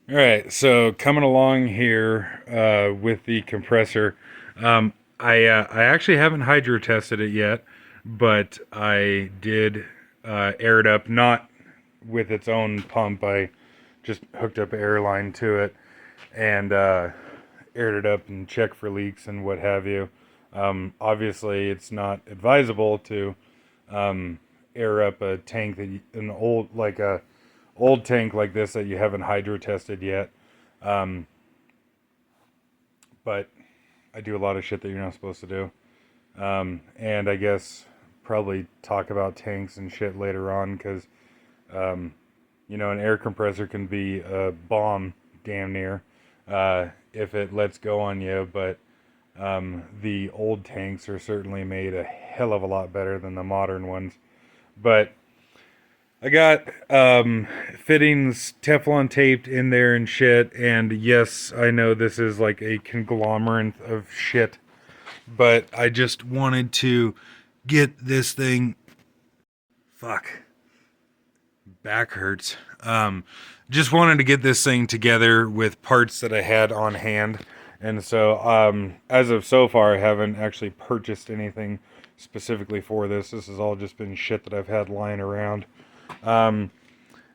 All right, so coming along here with the compressor, I actually haven't hydro tested it yet, but I did air it up, not with its own pump. I just hooked up an air line to it and aired it up and checked for leaks and what have you. Obviously, it's not advisable to um, air up a tank that an old tank like this that you haven't hydro tested yet. Um, but I do a lot of shit that you're not supposed to do. And I guess probably talk about tanks and shit later on because, um, an air compressor can be a bomb damn near if it lets go on you. But the old tanks are certainly made a hell of a lot better than the modern ones. But I got fittings Teflon taped in there and shit. And yes, I know this is like a conglomerate of shit, but I just wanted to get this thing. Fuck, back hurts. Just wanted to get this thing together with parts that I had on hand. And so, as of so far, I haven't actually purchased anything specifically for this. This has all just been shit that I've had lying around. Um,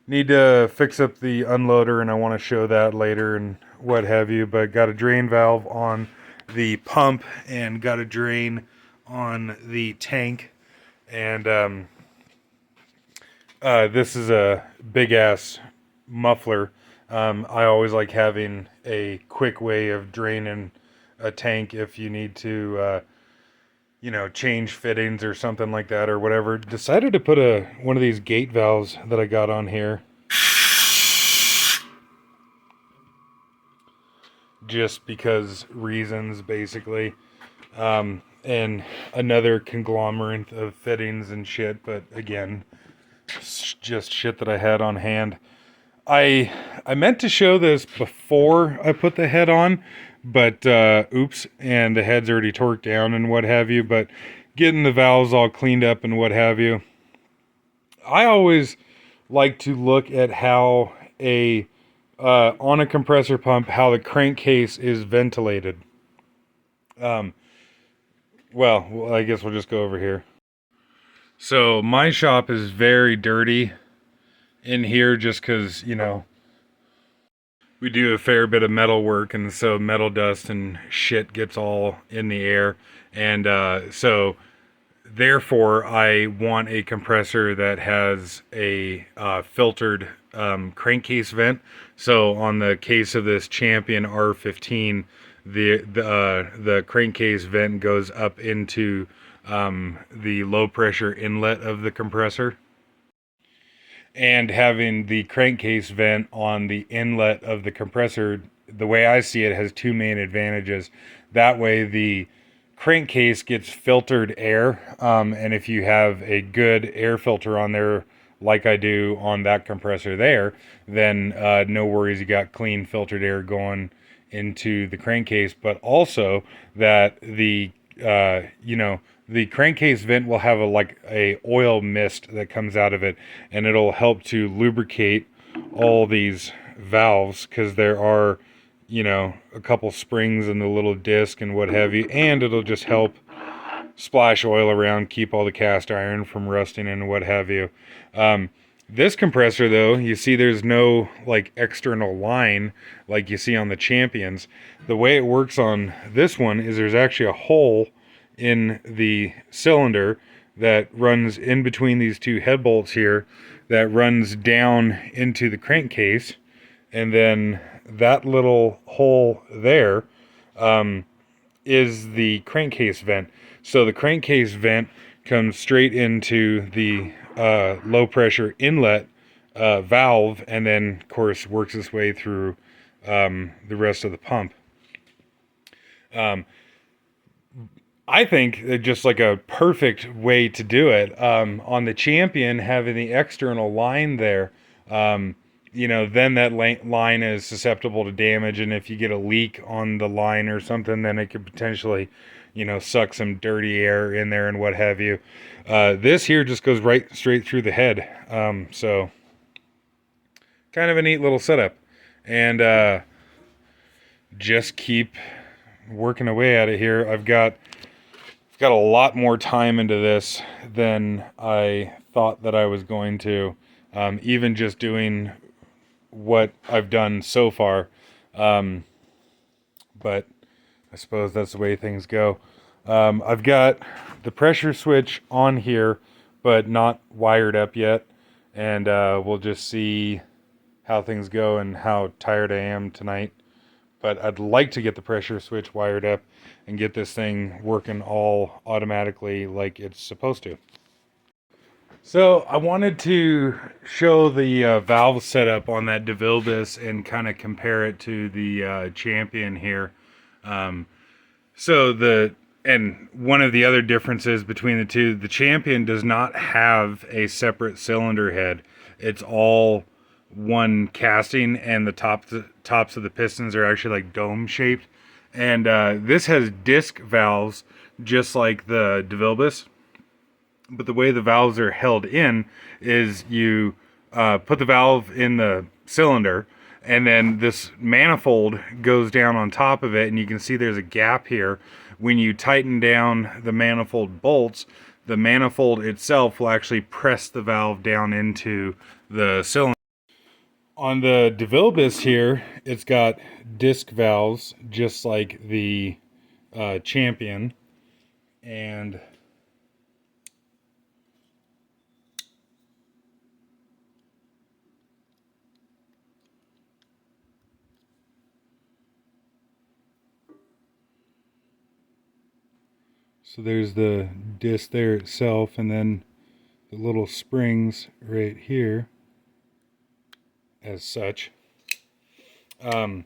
Need to fix up the unloader, and I want to show that later and what have you. But got a drain valve on the pump and got a drain on the tank. And this is a big ass muffler. I always like having a quick way of draining a tank if you need to, change fittings or something like that or whatever. Decided to put one of these gate valves that I got on here just because reasons, basically. And another conglomerate of fittings and shit, but again, just shit that I had on hand. I meant to show this before I put the head on, but oops, and the head's already torqued down and what have you, but getting the valves all cleaned up and what have you. I always like to look at how on a compressor pump, how the crankcase is ventilated. Um, well, I guess we'll just go over here. So my shop is very dirty in here just because, we do a fair bit of metal work, and so metal dust and shit gets all in the air. And so therefore, I want a compressor that has a filtered crankcase vent. So on the case of this Champion R15, the crankcase vent goes up into the low pressure inlet of the compressor. And having the crankcase vent on the inlet of the compressor, the way I see it, has two main advantages. That way, the crankcase gets filtered air, and if you have a good air filter on there, like I do on that compressor there, then no worries, you got clean filtered air going into the crankcase. But also that the crankcase vent will have a oil mist that comes out of it, and it'll help to lubricate all these valves because there are, a couple springs in the little disc and what have you, and it'll just help splash oil around, keep all the cast iron from rusting and what have you. This compressor, though, you see there's no external line like you see on the Champions. The way it works on this one is there's actually a hole in the cylinder that runs in between these two head bolts here that runs down into the crankcase, and then that little hole there is the crankcase vent. So the crankcase vent comes straight into the low pressure inlet valve, and then of course works its way through the rest of the pump. I think just like a perfect way to do it. On the Champion, having the external line there, then that line is susceptible to damage, and if you get a leak on the line or something, then it could potentially, suck some dirty air in there and what have you. This here just goes right straight through the head, so kind of a neat little setup. and just keep working away at it here. I've got a lot more time into this than I thought that I was going to. Even just doing what I've done so far. But I suppose that's the way things go. I've got the pressure switch on here, but not wired up yet. And we'll just see how things go and how tired I am tonight. But I'd like to get the pressure switch wired up and get this thing working all automatically like it's supposed to. So I wanted to show the valve setup on that devilbiss and kind of compare it to the Champion here. Um, and one of the other differences between the two, the Champion does not have a separate cylinder head. It's all one casting, and the tops of the pistons are actually like dome shaped. And this has disc valves just like the devilbiss. But the way the valves are held in is you put the valve in the cylinder, and then this manifold goes down on top of it, and you can see there's a gap here. When you tighten down the manifold bolts, the manifold itself will actually press the valve down into the cylinder. On the devilbiss here, it's got disc valves just like the Champion, and so there's the disc there itself, and then the little springs right here as such. But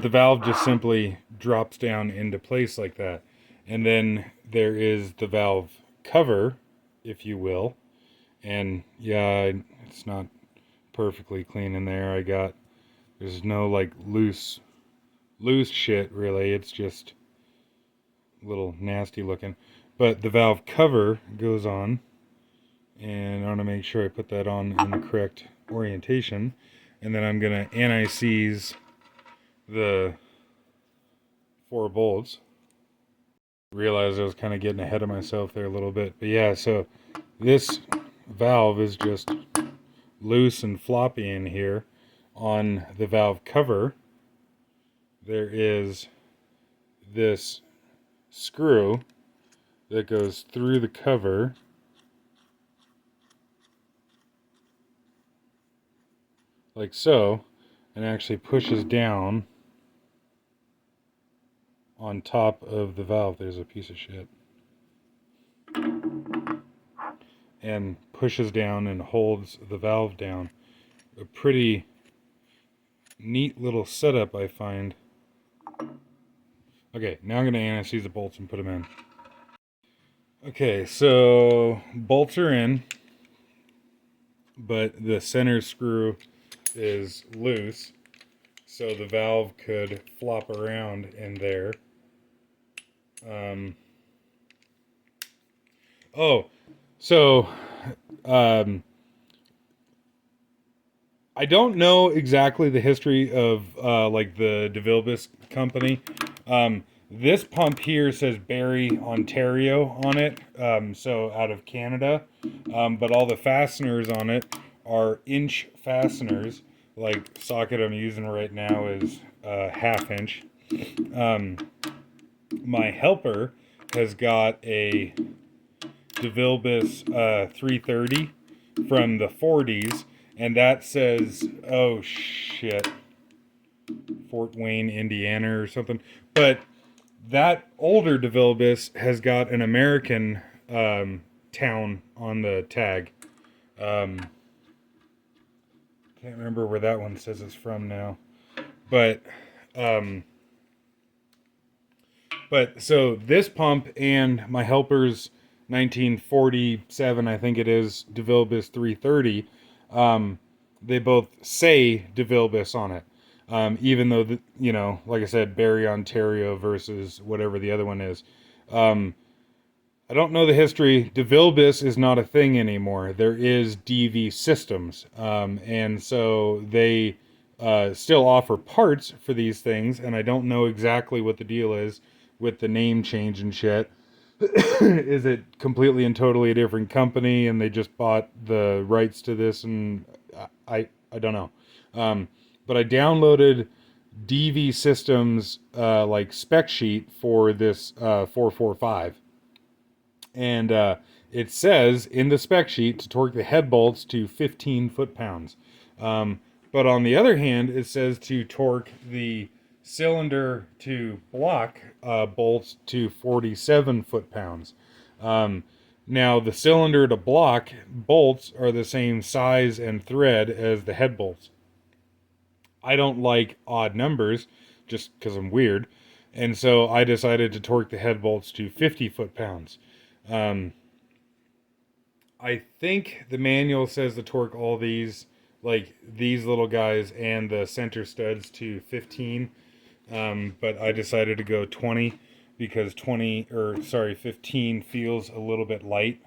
the valve just simply drops down into place like that. And then there is the valve cover, if you will. And yeah, it's not perfectly clean in there. There's no like loose shit really. It's just a little nasty looking. But the valve cover goes on, and I want to make sure I put that on in the correct orientation. And then I'm going to anti-seize the 4 bolts. Realized I was kind of getting ahead of myself there a little bit. But yeah, so this valve is just loose and floppy in here. On the valve cover, there is this screw that goes through the cover like so, and actually pushes down on top of the valve. There's a piece of shit. And pushes down and holds the valve down. A pretty neat little setup, I find. Okay, now I'm going to anti-seize the bolts and put them in. Okay, so bolts are in, but the center screw is loose, so the valve could flop around in there. I don't know exactly the history of like the devilbiss company. This pump here says Barrie, Ontario on it, so out of Canada. But all the fasteners on it are inch fasteners. Like socket I'm using right now is 1/2 inch. My helper has got a devilbiss 330 from the 40s, and that says, oh shit, Fort Wayne, Indiana or something. But that older devilbiss has got an American town on the tag. Can't remember where that one says it's from now. But so this pump and my helper's 1947, I think it is, devilbiss 330, they both say devilbiss on it. Even though, like I said, Barrie, Ontario versus whatever the other one is. I don't know the history. devilbiss is not a thing anymore. There is DV Systems. And so they still offer parts for these things, and I don't know exactly what the deal is with the name change and shit. Is it completely and totally a different company and they just bought the rights to this? And I don't know. But I downloaded DV Systems like spec sheet for this 445, and it says in the spec sheet to torque the head bolts to 15 foot-pounds. But on the other hand, it says to torque the cylinder to block bolts to 47 foot-pounds. Now, the cylinder to block bolts are the same size and thread as the head bolts. I don't like odd numbers just because I'm weird. And so I decided to torque the head bolts to 50 foot-pounds. I think the manual says to torque all these, like these little guys and the center studs, to 15. But I decided to go 20 because 15 feels a little bit light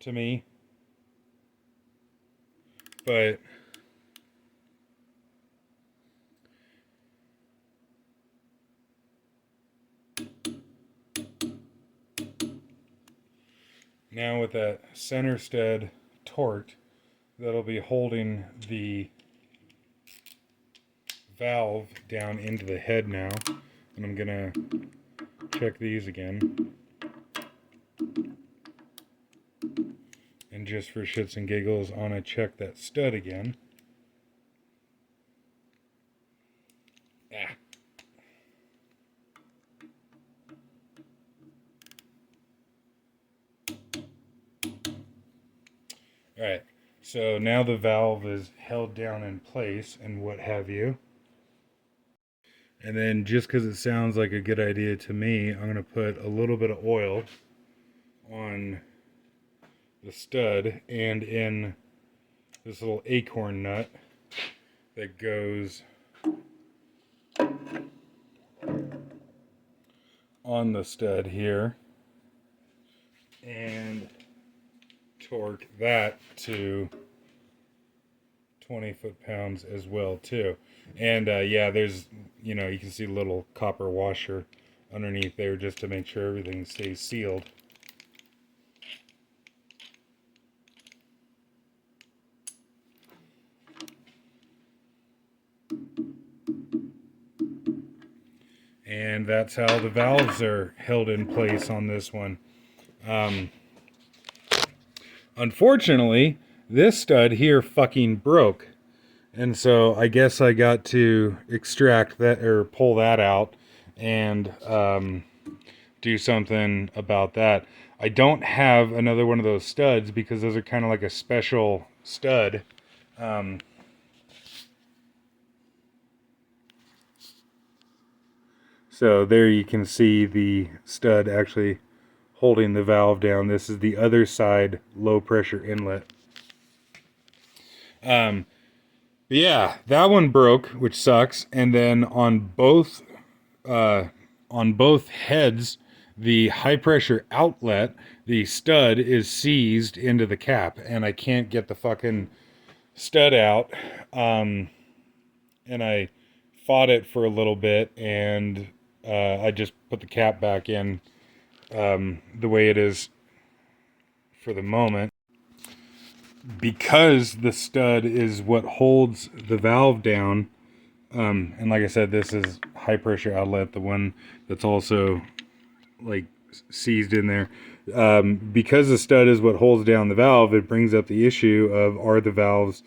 to me. But now with that center stud torqued, that'll be holding the valve down into the head now. And I'm gonna check these again. And just for shits and giggles, I want to check that stud again. Alright, so now the valve is held down in place and what have you. And then just because it sounds like a good idea to me, I'm going to put a little bit of oil on the stud and in this little acorn nut that goes on the stud here, and torque that to 20 foot-pounds as well too. And yeah, there's, you know, you can see a little copper washer underneath there just to make sure everything stays sealed. And that's how the valves are held in place on this one. Unfortunately, this stud here fucking broke. And so I guess I got to extract that, or pull that out, and do something about that. I don't have another one of those studs because those are kind of like a special stud. So there you can see the stud actually holding the valve down. This is the other side low pressure inlet. But yeah, that one broke, which sucks. And then on both heads, the high pressure outlet, the stud is seized into the cap, and I can't get the fucking stud out. And I fought it for a little bit, and I just put the cap back in the way it is for the moment. Because the stud is what holds the valve down, and like I said, this is high pressure outlet, the one that's also like seized in there. Because the stud is what holds down the valve, it brings up the issue of, are the valves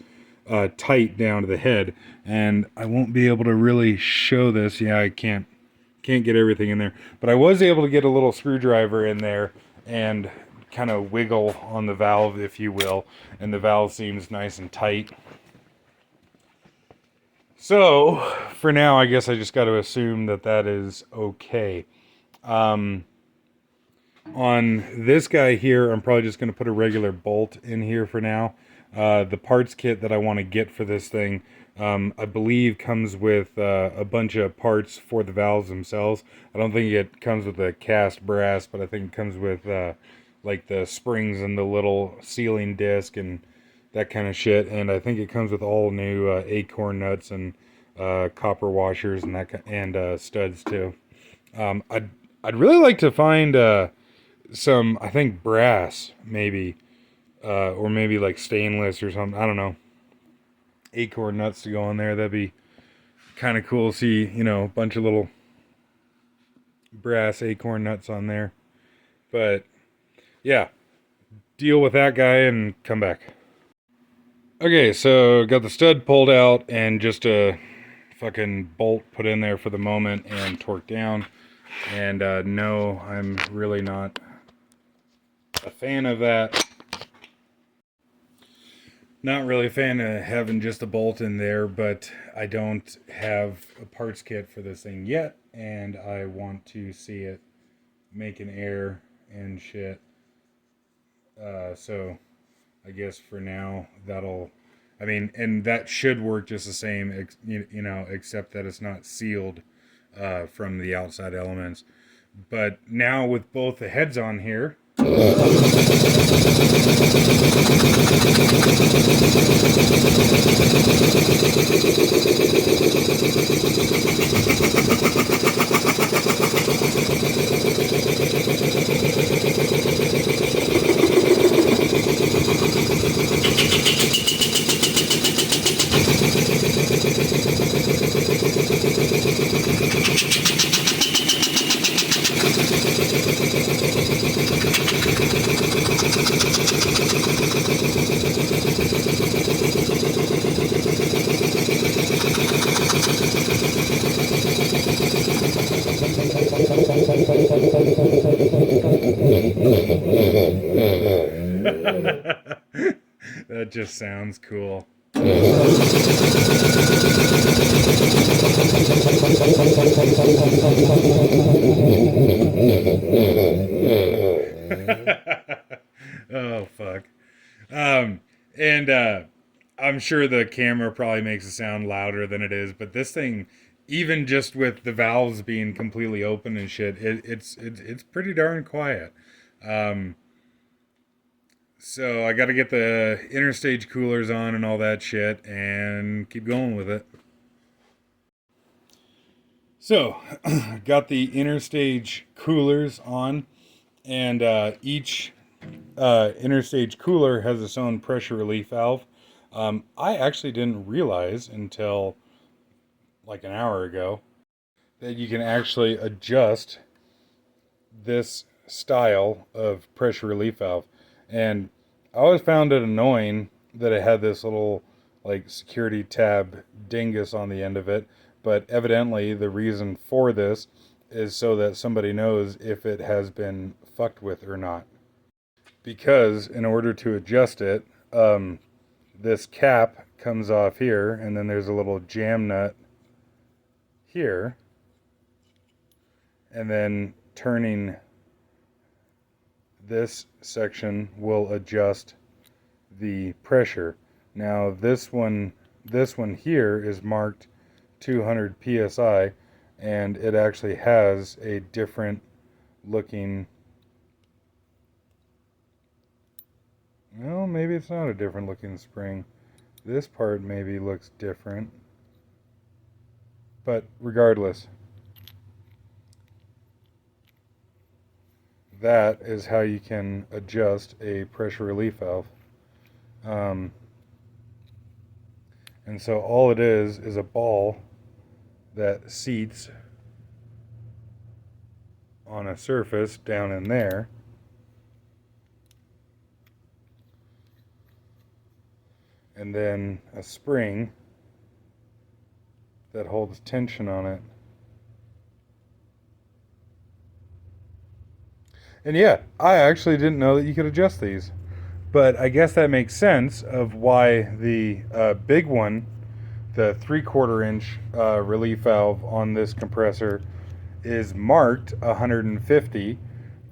tight down to the head? And I won't be able to really show this. Yeah, I can't get everything in there, but I was able to get a little screwdriver in there and kind of wiggle on the valve, if you will, and the valve seems nice and tight. So for now, I guess I just got to assume that that is okay. On this guy here, I'm probably just going to put a regular bolt in here for now. The parts kit that I want to get for this thing, I believe comes with a bunch of parts for the valves themselves. I don't think it comes with the cast brass, but I think it comes with like the springs and the little sealing disc and that kind of shit. And I think it comes with all new acorn nuts and copper washers and studs too. I'd really like to find some, I think, brass maybe, or maybe like stainless or something. I don't know. Acorn nuts to go on there. That'd be kind of cool to see, a bunch of little brass acorn nuts on there. But yeah, deal with that guy and come back. Okay, so got the stud pulled out and just a fucking bolt put in there for the moment and torqued down. And no, I'm really not a fan of that. Not really a fan of having just a bolt in there, but I don't have a parts kit for this thing yet, and I want to see it make an air and shit. So I guess for now and that should work just the same, except that it's not sealed from the outside elements. But now with both the heads on here, that just sounds cool. Oh fuck. And I'm sure the camera probably makes it sound louder than it is, but this thing, even just with the valves being completely open and shit, it's pretty darn quiet. So I got to get the interstage coolers on and all that shit and keep going with it. So, got the interstage coolers on, and each interstage cooler has its own pressure relief valve. I actually didn't realize until like an hour ago that you can actually adjust this style of pressure relief valve. And I always found it annoying that it had this little like security tab dingus on the end of it. But evidently the reason for this is so that somebody knows if it has been fucked with or not. Because in order to adjust it, this cap comes off here, and then there's a little jam nut here. And then turning this section will adjust the pressure. Now this one here is marked 200 psi, and it actually has a different looking, well, maybe it's not a different looking spring. This part maybe looks different, but regardless, that is how you can adjust a pressure relief valve. And so all it is a ball that seats on a surface down in there. And then a spring that holds tension on it. And yeah, I actually didn't know that you could adjust these. But I guess that makes sense of why the big one, the 3/4 inch relief valve on this compressor, is marked 150,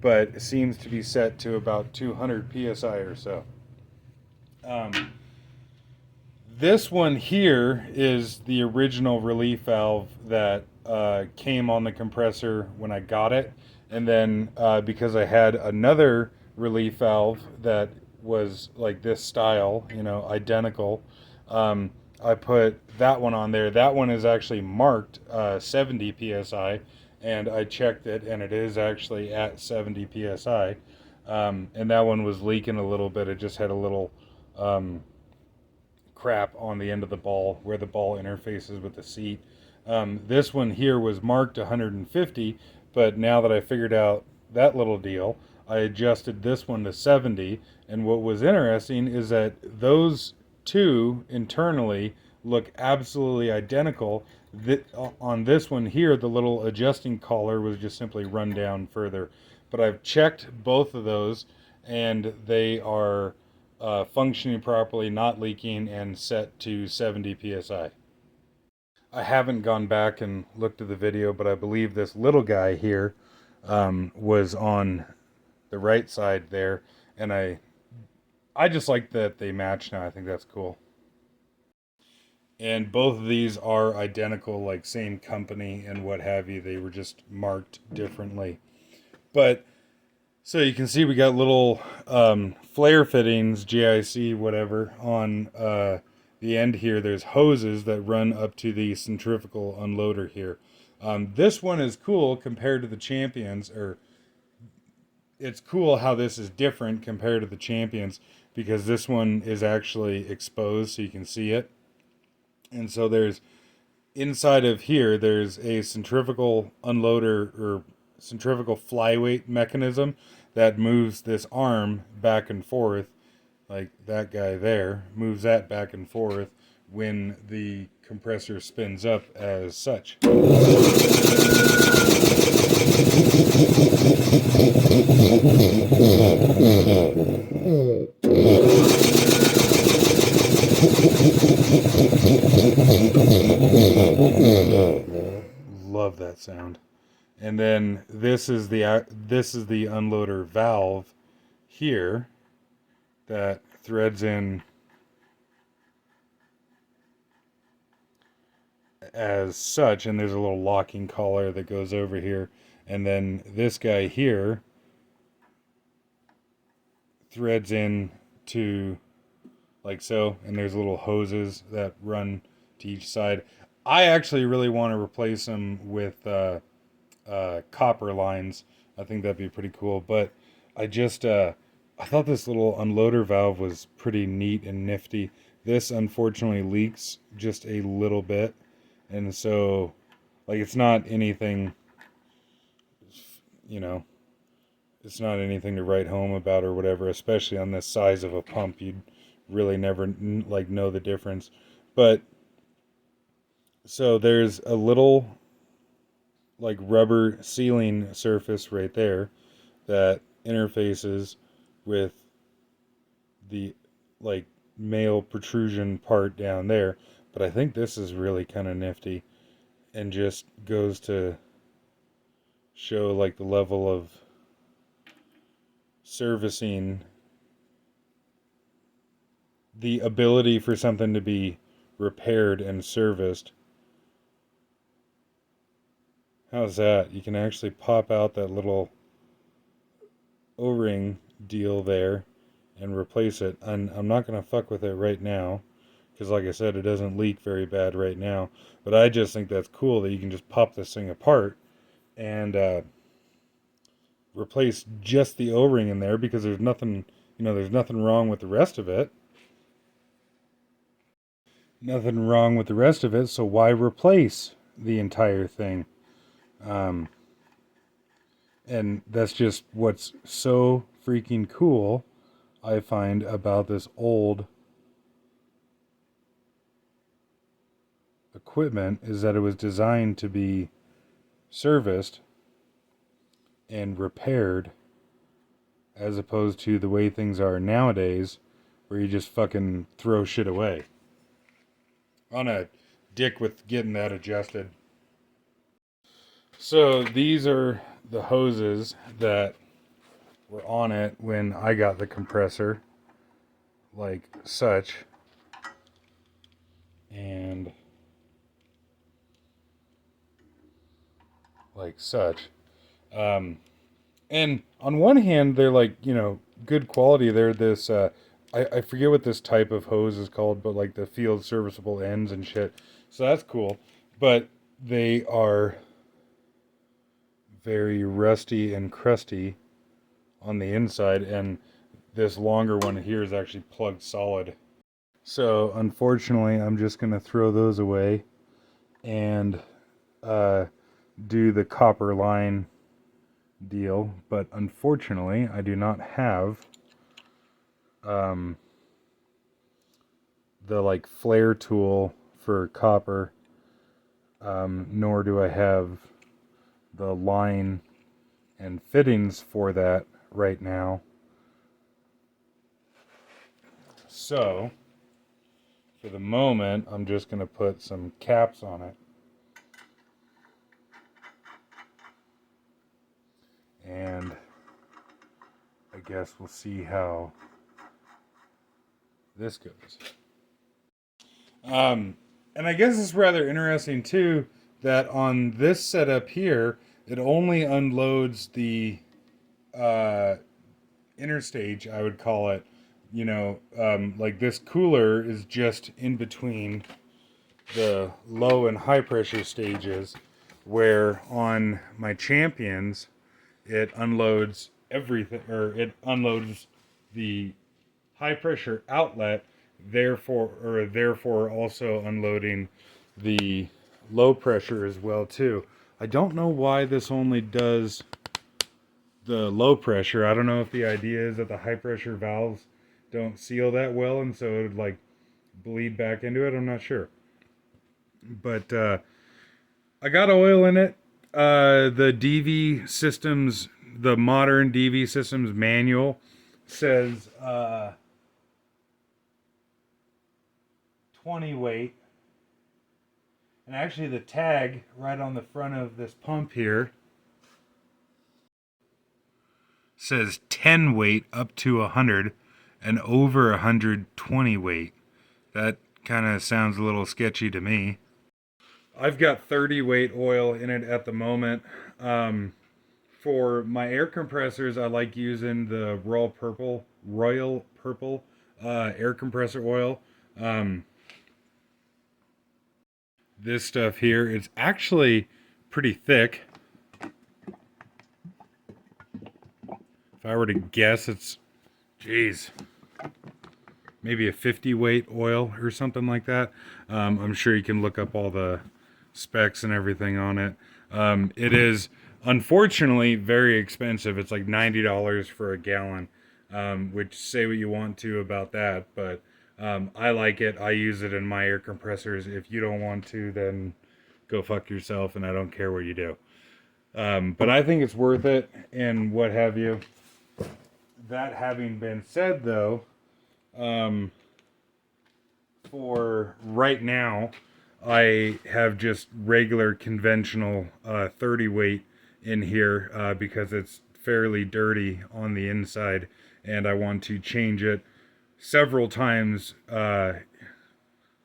but seems to be set to about 200 psi or so. This one here is the original relief valve that came on the compressor when I got it. And then because I had another relief valve that was like this style, you know, identical. Um, I put that one on there. That one is actually marked 70 psi, and I checked it, and it is actually at 70 psi. And that one was leaking a little bit. It just had a little um, crap on the end of the ball where the ball interfaces with the seat. This one here was marked 150, but now that I figured out that little deal, I adjusted this one to 70. And what was interesting is that those two internally look absolutely identical. On this one here, the little adjusting collar was just simply run down further. But I've checked both of those, and they are functioning properly, not leaking, and set to 70 psi. I haven't gone back and looked at the video, but I believe this little guy here was on the right side there, and I just like that they match now. I think that's cool. And both of these are identical, like same company and what have you. They were just marked differently. But so you can see we got little flare fittings, GIC, whatever, on the end here. There's hoses that run up to the centrifugal unloader here. This one is cool compared to the Champions, or it's cool how this is different compared to the Champions because this one is actually exposed so you can see it. And so there's inside of here, there's a centrifugal unloader or centrifugal flyweight mechanism that moves this arm back and forth, like that guy there moves that back and forth when the compressor spins up as such. Love that sound. And then this is the unloader valve here that threads in as such, and there's a little locking collar that goes over here, and then this guy here threads in to like so, and there's little hoses that run to each side. I actually really want to replace them with copper lines. I think that'd be pretty cool. But I thought this little unloader valve was pretty neat and nifty. This unfortunately leaks just a little bit, and so like it's not anything, you know, it's not anything to write home about or whatever. Especially on this size of a pump, you'd really never like know the difference. But so there's a little like rubber sealing surface right there that interfaces with the like male protrusion part down there. But I think this is really kind of nifty and just goes to show like the level of servicing, the ability for something to be repaired and serviced. How's that? You can actually pop out that little O-ring deal there and replace it. And I'm not going to fuck with it right now because like I said, it doesn't leak very bad right now. But I just think that's cool that you can just pop this thing apart and replace just the O-ring in there because there's nothing, you know, there's nothing wrong with the rest of it. Nothing wrong with the rest of it, so why replace the entire thing? Um, and that's just what's so freaking cool, I find, about this old equipment is that it was designed to be serviced and repaired as opposed to the way things are nowadays where you just fucking throw shit away. On a dick with getting that adjusted. So these are the hoses that were on it when I got the compressor, like such. And like such. And on one hand, they're like, good quality. They're this, I forget what this type of hose is called, but like the field serviceable ends and shit. So that's cool. But they are very rusty and crusty on the inside. And this longer one here is actually plugged solid. So unfortunately, I'm just going to throw those away and uh, do the copper line deal. But unfortunately, I do not have the like flare tool for copper, nor do I have the line and fittings for that right now. So for the moment, I'm just going to put some caps on it. And I guess we'll see how this goes. And I guess it's rather interesting too that on this setup here, it only unloads the inner stage, I would call it. Like this cooler is just in between the low and high pressure stages, where on my Champions, it unloads everything, or it unloads the high pressure outlet, therefore also unloading the low pressure as well too. I don't know why this only does the low pressure. I don't know if the idea is that the high pressure valves don't seal that well, and so it would like bleed back into it. I'm not sure. But I got oil in it. The DV systems, the modern DV systems manual says 20 weight. And actually the tag right on the front of this pump here says 10 weight up to 100 and over 120 weight. That kind of sounds a little sketchy to me. I've got 30 weight oil in it at the moment. For my air compressors, I like using the Royal Purple air compressor oil. This stuff here is actually pretty thick. If I were to guess, it's, maybe a 50 weight oil or something like that. I'm sure you can look up all the specs and everything on it. It is unfortunately very expensive. It's like $90 for a gallon, which say what you want to about that, but I like it. I use it in my air compressors. If you don't want to, then go fuck yourself, and I don't care what you do. But I think it's worth it and what have you. That having been said, though, for right now, I have just regular conventional 30 weight in here because it's fairly dirty on the inside, and I want to change it several times,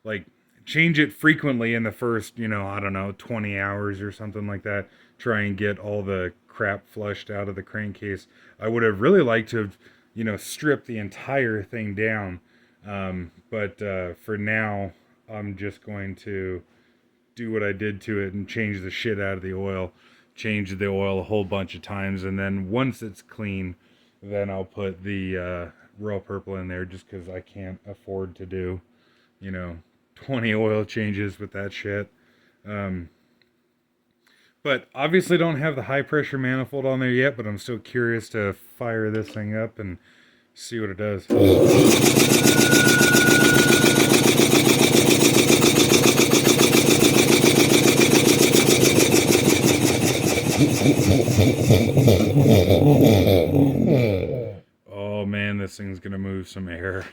like change it frequently in the first, I don't know, 20 hours or something like that. Try and get all the crap flushed out of the crankcase. I would have really liked to have, stripped the entire thing down. But for now, I'm just going to do what I did to it and change the shit out of the oil. Change the oil a whole bunch of times, and then once it's clean, then I'll put the Royal Purple in there, just because I can't afford to do, 20 oil changes with that shit. But obviously don't have the high pressure manifold on there yet, but I'm still curious to fire this thing up and see what it does. Oh man, this thing's gonna move some air.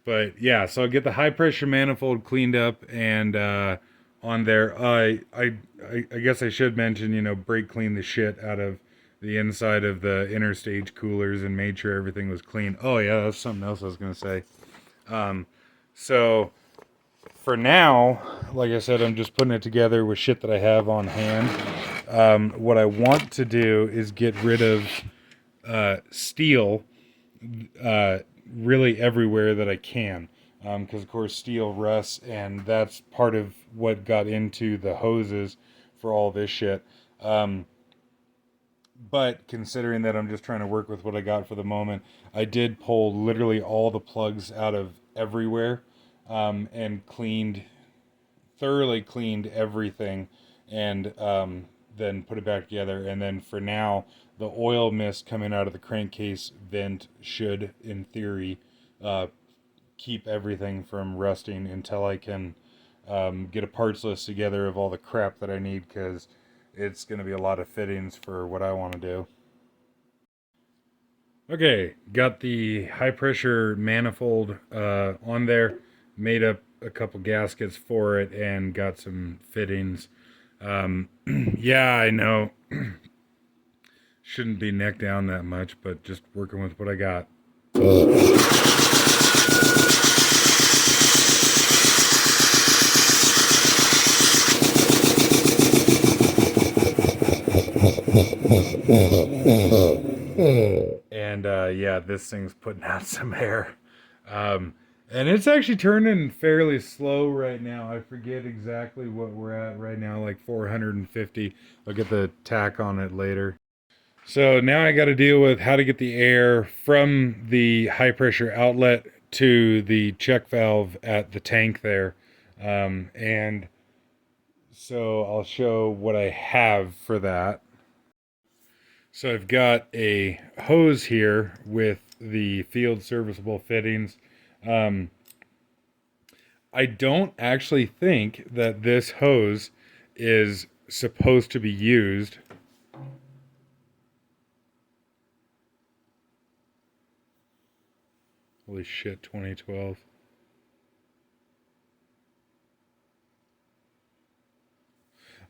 But yeah, so I'll get the high pressure manifold cleaned up and on there. I guess I should mention, brake clean the shit out of the inside of the inner stage coolers and made sure everything was clean. Oh yeah, that's something else I was gonna say. So for now, like I said, I'm just putting it together with shit that I have on hand. what I want to do is get rid of steel really everywhere that I can. Because, of course, steel rusts, and that's part of what got into the hoses for all this shit. But considering that I'm just trying to work with what I got for the moment, I did pull literally all the plugs out of everywhere, and thoroughly cleaned everything, and then put it back together. And then for now, the oil mist coming out of the crankcase vent should, in theory, keep everything from rusting until I can get a parts list together of all the crap that I need, because it's going to be a lot of fittings for what I want to do. Okay, got the high pressure manifold on there, made up a couple gaskets for it, and got some fittings. Yeah, I know. Shouldn't be neck down that much, but just working with what I got. And yeah, this thing's putting out some air. And it's actually turning fairly slow right now. I forget exactly what we're at right now, like 450. I'll get the tack on it later. So now I got to deal with how to get the air from the high pressure outlet to the check valve at the tank there. And so I'll show what I have for that. So I've got a hose here with the field serviceable fittings. I don't actually think that this hose is supposed to be used. Holy shit, 2012.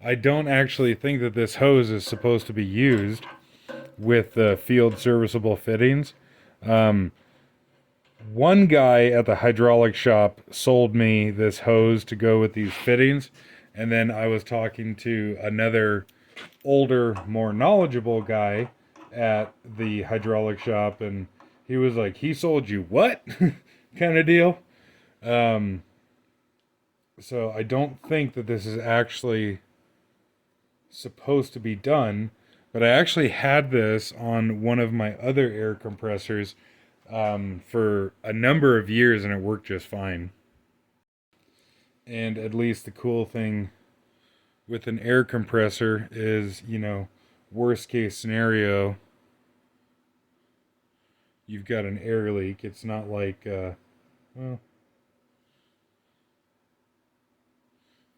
I don't actually think that this hose is supposed to be used with the field serviceable fittings. One guy at the hydraulic shop sold me this hose to go with these fittings, and then I was talking to another older, more knowledgeable guy at the hydraulic shop, and he was like, he sold you what? Kind of deal. So I don't think that this is actually supposed to be done, but I actually had this on one of my other air compressors for a number of years, and it worked just fine. And at least the cool thing with an air compressor is, worst case scenario, you've got an air leak. It's not like, well,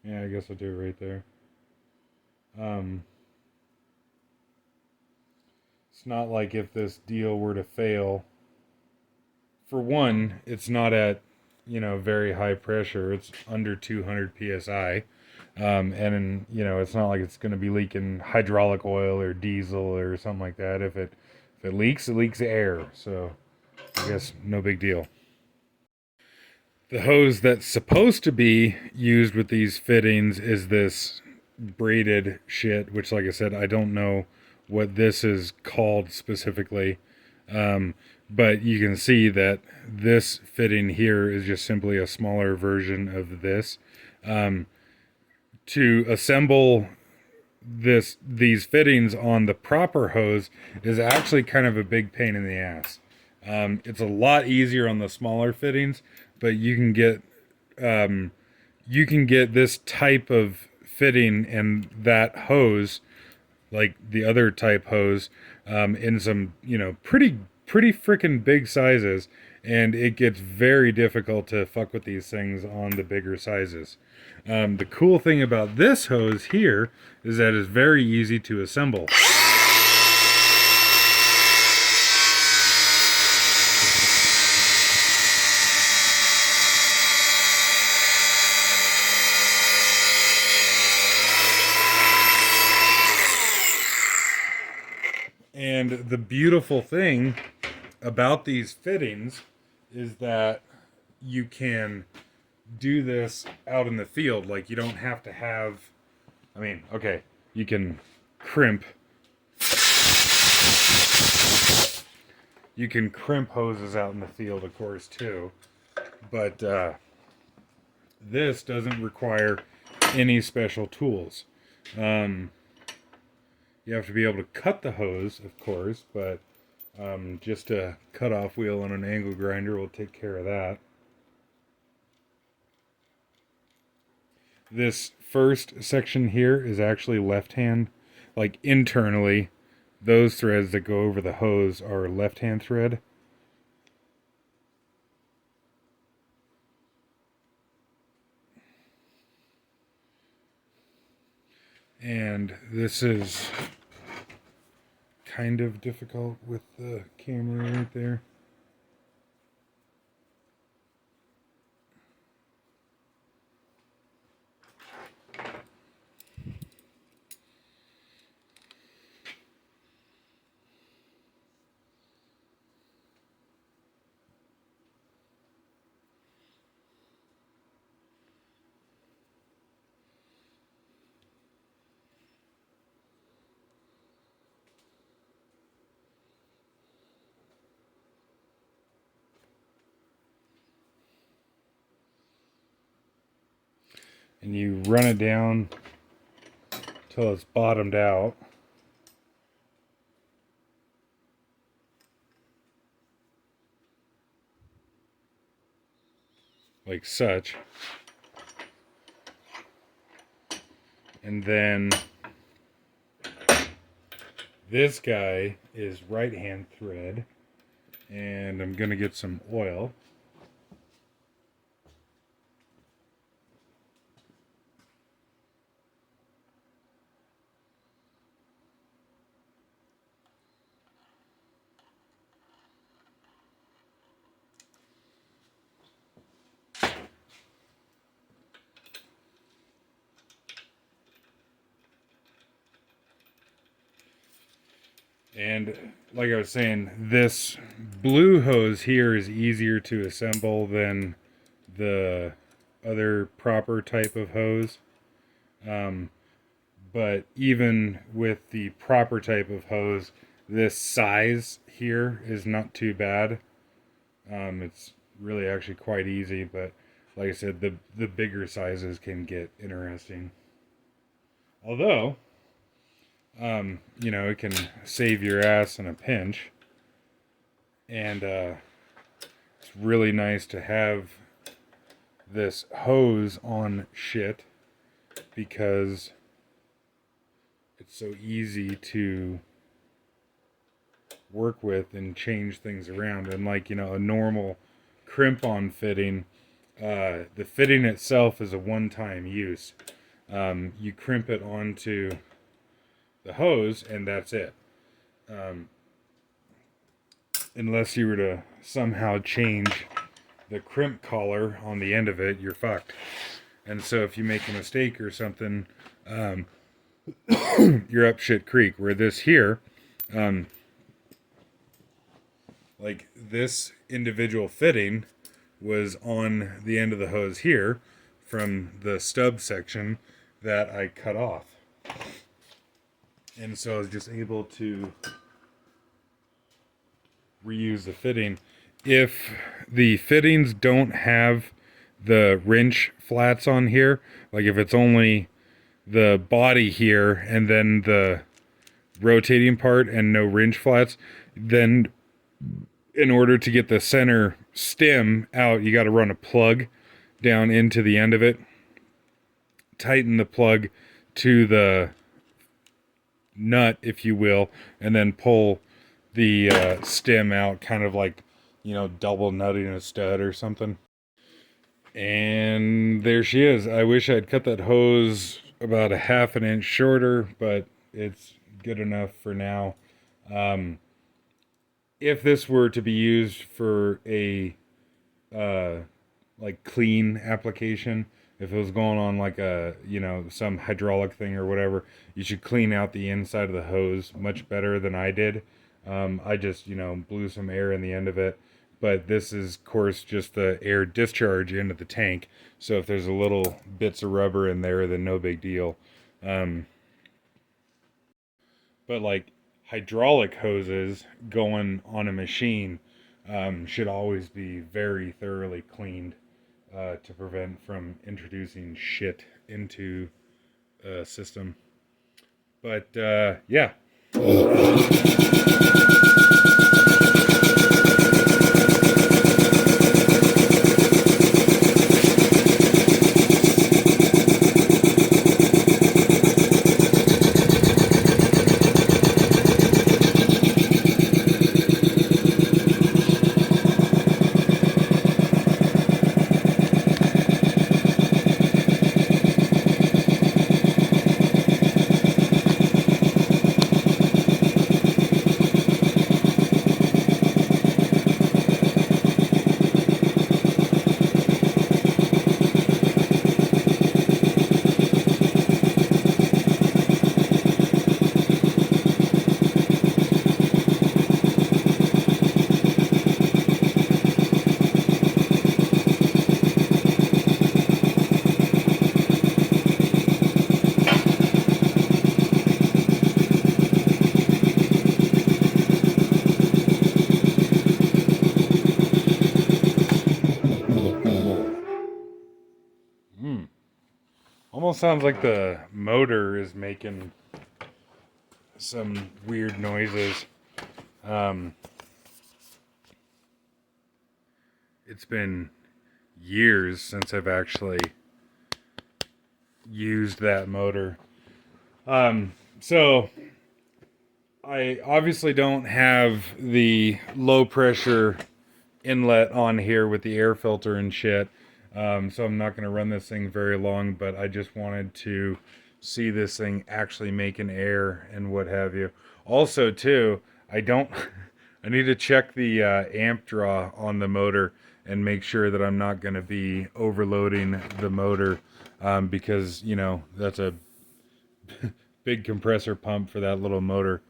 yeah, I guess I'll do it right there. It's not like if this deal were to fail. For one, it's not at, very high pressure. It's under 200 psi. And it's not like it's going to be leaking hydraulic oil or diesel or something like that. If it leaks, it leaks air. So I guess no big deal. The hose that's supposed to be used with these fittings is this braided shit, which, like I said, I don't know what this is called specifically. But you can see that this fitting here is just simply a smaller version of this. To assemble these fittings on the proper hose is actually kind of a big pain in the ass. It's a lot easier on the smaller fittings, but you can get this type of fitting and that hose, like the other type hose, in some pretty freaking big sizes, and it gets very difficult to fuck with these things on the bigger sizes. The cool thing about this hose here is that it's very easy to assemble. And the beautiful thing about these fittings is that you can do this out in the field. Like, you don't have to have, okay, you can crimp. You can crimp hoses out in the field, of course, too. But this doesn't require any special tools. You have to be able to cut the hose, of course, but just a cutoff wheel and an angle grinder will take care of that. This first section here is actually left hand. Like internally, those threads that go over the hose are left hand thread. And this is kind of difficult with the camera right there. And you run it down till it's bottomed out. Like such. And then this guy is right hand thread. And I'm going to get some oil. And like I was saying, this blue hose here is easier to assemble than the other proper type of hose. But even with the proper type of hose, this size here is not too bad. It's really actually quite easy, but like I said, the bigger sizes can get interesting. Although, you know, it can save your ass in a pinch. And it's really nice to have this hose on shit because it's so easy to work with and change things around. And like, you know, a normal crimp-on fitting, the fitting itself is a one-time use. You crimp it onto the hose and that's it. Unless you were to somehow change the crimp collar on the end of it, you're fucked. And so if you make a mistake or something, you're up shit creek. Where this here, like this individual fitting was on the end of the hose here from the stub section that I cut off. And so I was just able to reuse the fitting. If the fittings don't have the wrench flats on here, like if it's only the body here and then the rotating part and no wrench flats, then in order to get the center stem out, you got to run a plug down into the end of it, tighten the plug to the nut, if you will, and then pull the stem out, kind of like, you know, double nutting a stud or something. And there she is. I wish I'd cut that hose about a half an inch shorter, but it's good enough for now. If this were to be used for a like clean application, if it was going on like a, you know, some hydraulic thing or whatever, you should clean out the inside of the hose much better than I did. I just, you know, blew some air in the end of it. But this is, of course, just the air discharge into the tank. So if there's a little bits of rubber in there, then no big deal. but like hydraulic hoses going on a machine should always be very thoroughly cleaned to prevent from introducing shit into a system. But yeah. Hmm. Almost sounds like the motor is making some weird noises. Um, it's been years since I've actually used that motor. So I obviously don't have the low pressure inlet on here with the air filter and shit. So I'm not going to run this thing very long, but I just wanted to see this thing actually making air and what have you. Also, too, I don't. I need to check the amp draw on the motor and make sure that I'm not going to be overloading the motor because, you know, that's a big compressor pump for that little motor.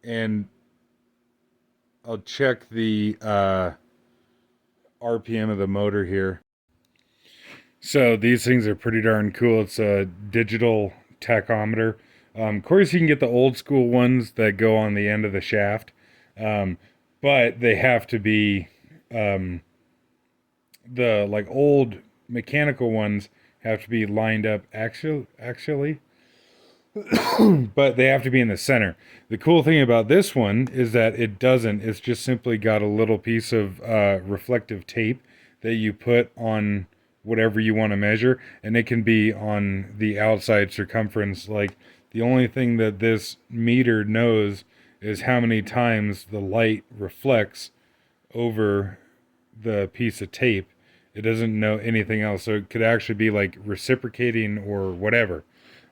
And I'll check the RPM of the motor here. So these things are pretty darn cool. It's a digital tachometer. Of course, you can get the old school ones that go on the end of the shaft, um, but they have to be the like old mechanical ones have to be lined up actually, but they have to be in the center. The cool thing about this one is that it doesn't. It's just simply got a little piece of reflective tape that you put on whatever you want to measure, and it can be on the outside circumference. Like the only thing that this meter knows is how many times the light reflects over the piece of tape. It doesn't know anything else, so it could actually be like reciprocating or whatever.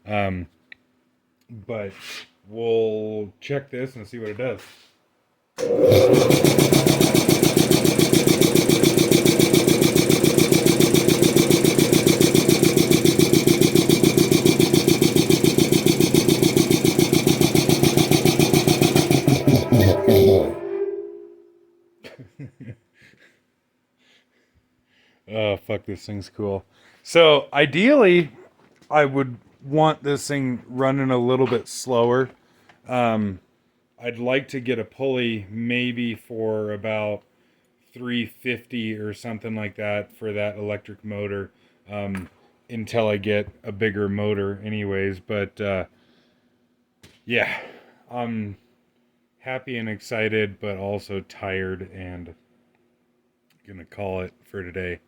Um, but we'll check this and see what it does. Oh, fuck, this thing's cool. So, ideally, I would want this thing running a little bit slower. Um, I'd like to get a pulley maybe for about 350 or something like that for that electric motor until I get a bigger motor anyways. But yeah, I'm happy and excited, but also tired and gonna call it for today.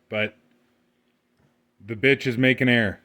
But the bitch is making air.